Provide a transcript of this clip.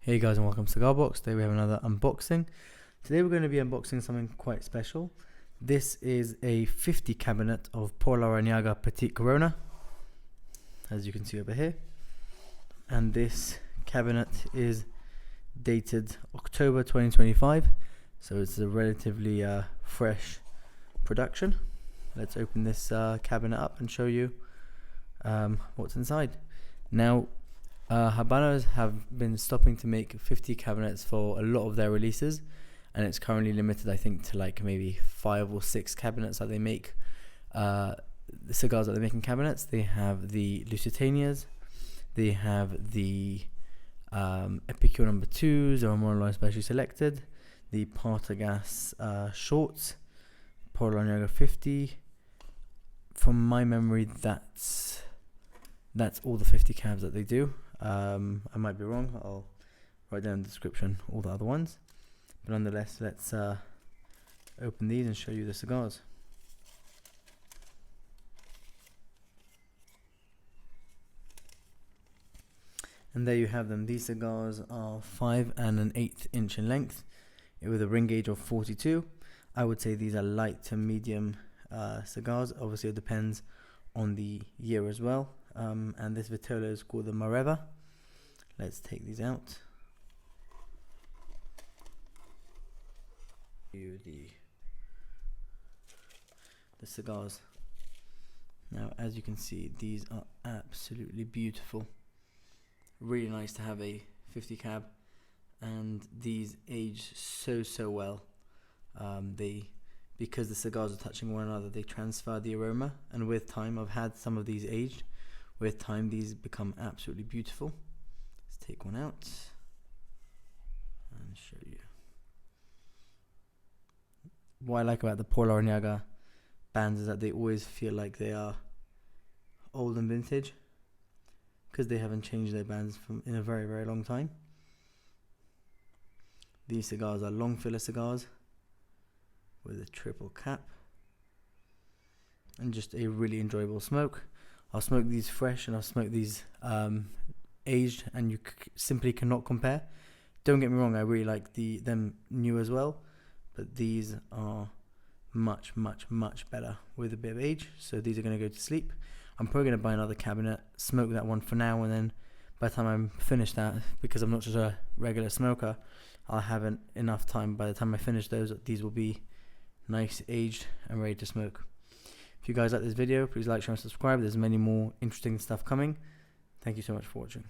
Hey guys, and welcome to Cigar Box. Today we have another unboxing. Today we're going to be unboxing something quite special. This is a 50 cabinet of Por Larrañaga Petit Corona, as you can see over here. And this cabinet is dated October 2025, so it's a relatively fresh production. Let's open this cabinet up and show you what's inside. Now, Habanos have been stopping to make 50 cabinets for a lot of their releases, and it's currently limited, I think, to like maybe 5 or 6 cabinets that they make. The cigars that they make in cabinets, they have the Lusitanias, they have the Epicure No. 2s, or more or less specially selected, the Partagas shorts, Por Larrañaga 50. From my memory, that's all the 50 cabs that they do. I might be wrong. I'll write down in the description all the other ones, but nonetheless, let's open these and show you the cigars. And there you have them. These cigars are 5 1/8 inch in length with a ring gauge of 42. I would say these are light to medium cigars. Obviously it depends on the year as well. And this Vitola is called the Mareva. Let's take these out. The cigars. Now, as you can see, these are absolutely beautiful. Really nice to have a 50 cab, and these age so well. Because the cigars are touching one another, they transfer the aroma, and with time, I've had some of these aged. With time, these become absolutely beautiful. Let's take one out and show you. What I like about the Por Larrañaga bands is that they always feel like they are old and vintage, because they haven't changed their bands in a very long time. These cigars are long filler cigars with a triple cap, and just a really enjoyable smoke. I'll smoke these fresh and I'll smoke these aged, and you simply cannot compare. Don't get me wrong, I really like them new as well, but these are much better with a bit of age. So these are going to go to sleep. I'm probably going to buy another cabinet, smoke that one for now, and then by the time I'm finished that, because I'm not just a regular smoker, I'll have enough time. By the time I finish those, these will be nice, aged, and ready to smoke. If you guys like this video, please like, share, and subscribe. There's many more interesting stuff coming. Thank you so much for watching.